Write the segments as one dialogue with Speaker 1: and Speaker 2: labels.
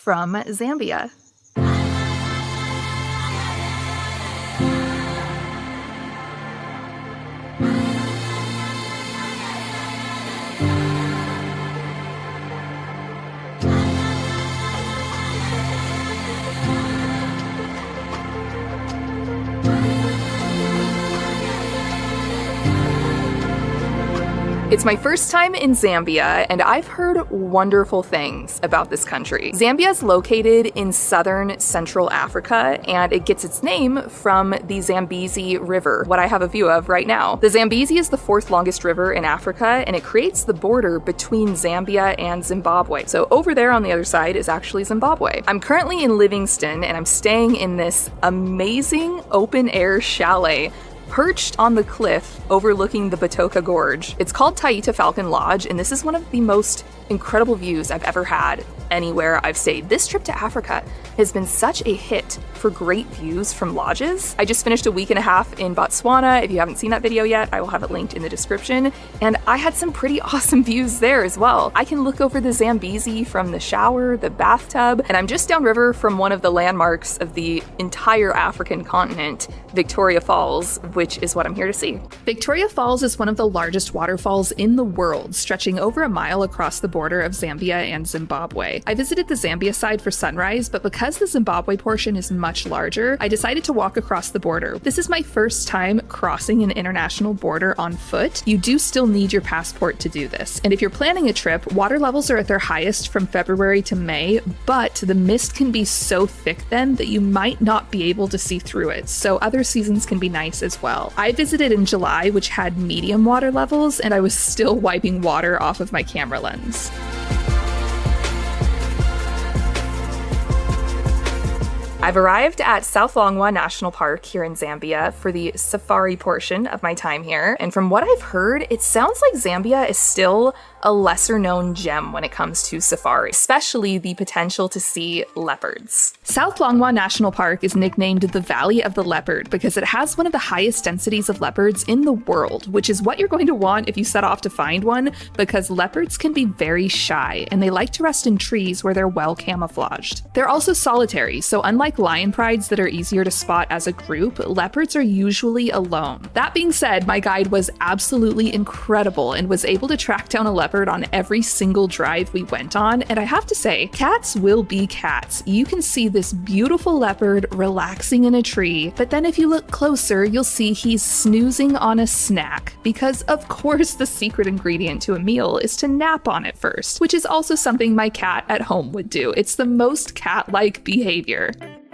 Speaker 1: from Zambia. It's my first time in Zambia, and I've heard wonderful things about this country. Zambia is located in southern Central Africa, and it gets its name from the Zambezi River, what I have a view of right now. The Zambezi is the fourth longest river in Africa, and it creates the border between Zambia and Zimbabwe. So over there on the other side is actually Zimbabwe. I'm currently in Livingston, and I'm staying in this amazing open-air chalet perched on the cliff overlooking the Batoka Gorge. It's called Taita Falcon Lodge, and this is one of the most incredible views I've ever had anywhere I've stayed. This trip to Africa has been such a hit for great views from lodges. I just finished a week and a half in Botswana. If you haven't seen that video yet, I will have it linked in the description. And I had some pretty awesome views there as well. I can look over the Zambezi from the shower, the bathtub, and I'm just downriver from one of the landmarks of the entire African continent, Victoria Falls, which is what I'm here to see. Victoria Falls is one of the largest waterfalls in the world, stretching over a mile across the border of Zambia and Zimbabwe. I visited the Zambia side for sunrise, but because the Zimbabwe portion is much larger, I decided to walk across the border. This is my first time crossing an international border on foot. You do still need your passport to do this. And if you're planning a trip, water levels are at their highest from February to May, but the mist can be so thick then that you might not be able to see through it. So other seasons can be nice as well. I visited in July, which had medium water levels, and I was still wiping water off of my camera lens. I've arrived at South Longwa National Park here in Zambia for the safari portion of my time here, and from what I've heard, it sounds like Zambia is still a lesser-known gem when it comes to safari, especially the potential to see leopards. South Longwa National Park is nicknamed the Valley of the Leopard because it has one of the highest densities of leopards in the world, which is what you're going to want if you set off to find one, because leopards can be very shy, and they like to rest in trees where they're well camouflaged. They're also solitary, so unlike lion prides that are easier to spot as a group, leopards are usually alone. That being said, my guide was absolutely incredible and was able to track down a leopard on every single drive we went on, and I have to say, cats will be cats. You can see this beautiful leopard relaxing in a tree, but then if you look closer, you'll see he's snoozing on a snack, because of course the secret ingredient to a meal is to nap on it first, which is also something my cat at home would do. It's the most cat-like behavior.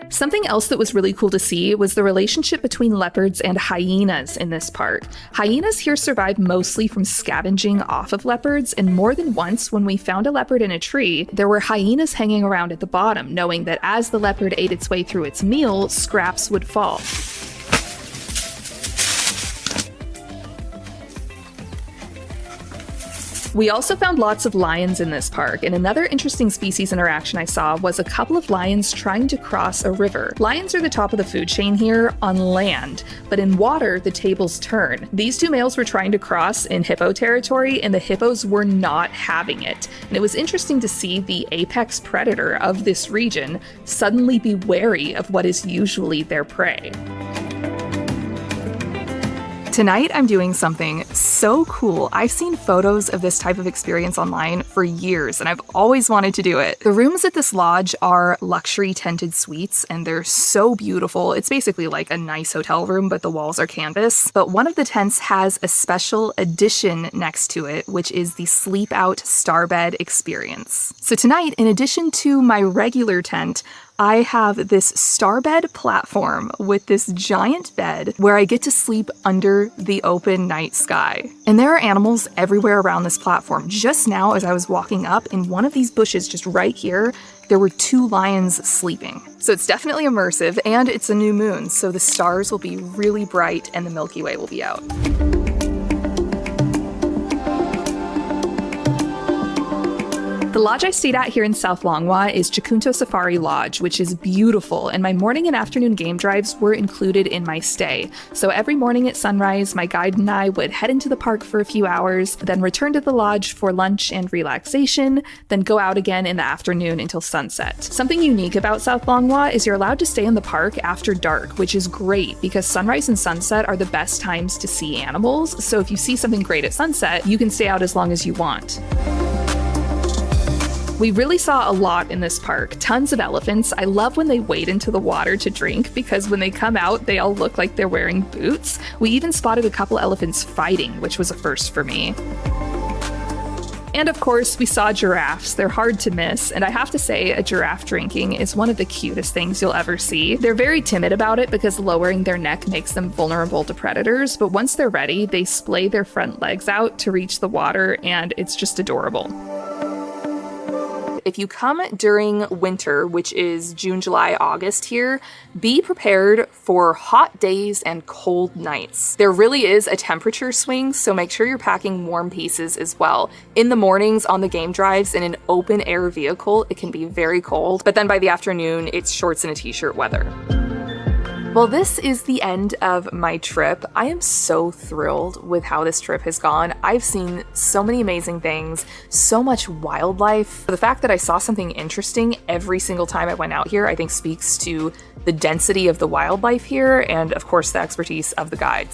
Speaker 1: Something else that was really cool to see was the relationship between leopards and hyenas in this park. Hyenas here survive mostly from scavenging off of leopards, and more than once when we found a leopard in a tree, there were hyenas hanging around at the bottom, knowing that as the leopard ate its way through its meal, scraps would fall. We also found lots of lions in this park, and another interesting species interaction I saw was a couple of lions trying to cross a river. Lions are the top of the food chain here on land, but in water, the tables turn. These two males were trying to cross in hippo territory, and the hippos were not having it. And it was interesting to see the apex predator of this region suddenly be wary of what is usually their prey. Tonight, I'm doing something so cool. I've seen photos of this type of experience online for years, and I've always wanted to do it. The rooms at this lodge are luxury tented suites, and they're so beautiful. It's basically like a nice hotel room, but the walls are canvas. But one of the tents has a special addition next to it, which is the Sleep Out Starbed experience. So tonight, in addition to my regular tent, I have this starbed platform with this giant bed where I get to sleep under the open night sky. And there are animals everywhere around this platform. Just now, as I was walking up, in one of these bushes just right here, there were 2 lions sleeping. So it's definitely immersive, and it's a new moon, so the stars will be really bright and the Milky Way will be out. The lodge I stayed at here in South Longwa is Chikunto Safari Lodge, which is beautiful, and my morning and afternoon game drives were included in my stay. So every morning at sunrise, my guide and I would head into the park for a few hours, then return to the lodge for lunch and relaxation, then go out again in the afternoon until sunset. Something unique about South Longwa is you're allowed to stay in the park after dark, which is great because sunrise and sunset are the best times to see animals. So if you see something great at sunset, you can stay out as long as you want. We really saw a lot in this park. Tons of elephants. I love when they wade into the water to drink because when they come out, they all look like they're wearing boots. We even spotted a couple elephants fighting, which was a first for me. And of course, we saw giraffes. They're hard to miss, and I have to say, a giraffe drinking is one of the cutest things you'll ever see. They're very timid about it because lowering their neck makes them vulnerable to predators, but once they're ready, they splay their front legs out to reach the water, and it's just adorable. If you come during winter, which is June, July, August here, be prepared for hot days and cold nights. There really is a temperature swing, so make sure you're packing warm pieces as well. In the mornings on the game drives in an open air vehicle, it can be very cold, but then by the afternoon, it's shorts and a t-shirt weather. Well, this is the end of my trip. I am so thrilled with how this trip has gone. I've seen so many amazing things, so much wildlife. The fact that I saw something interesting every single time I went out here, I think speaks to the density of the wildlife here and, of course, the expertise of the guides.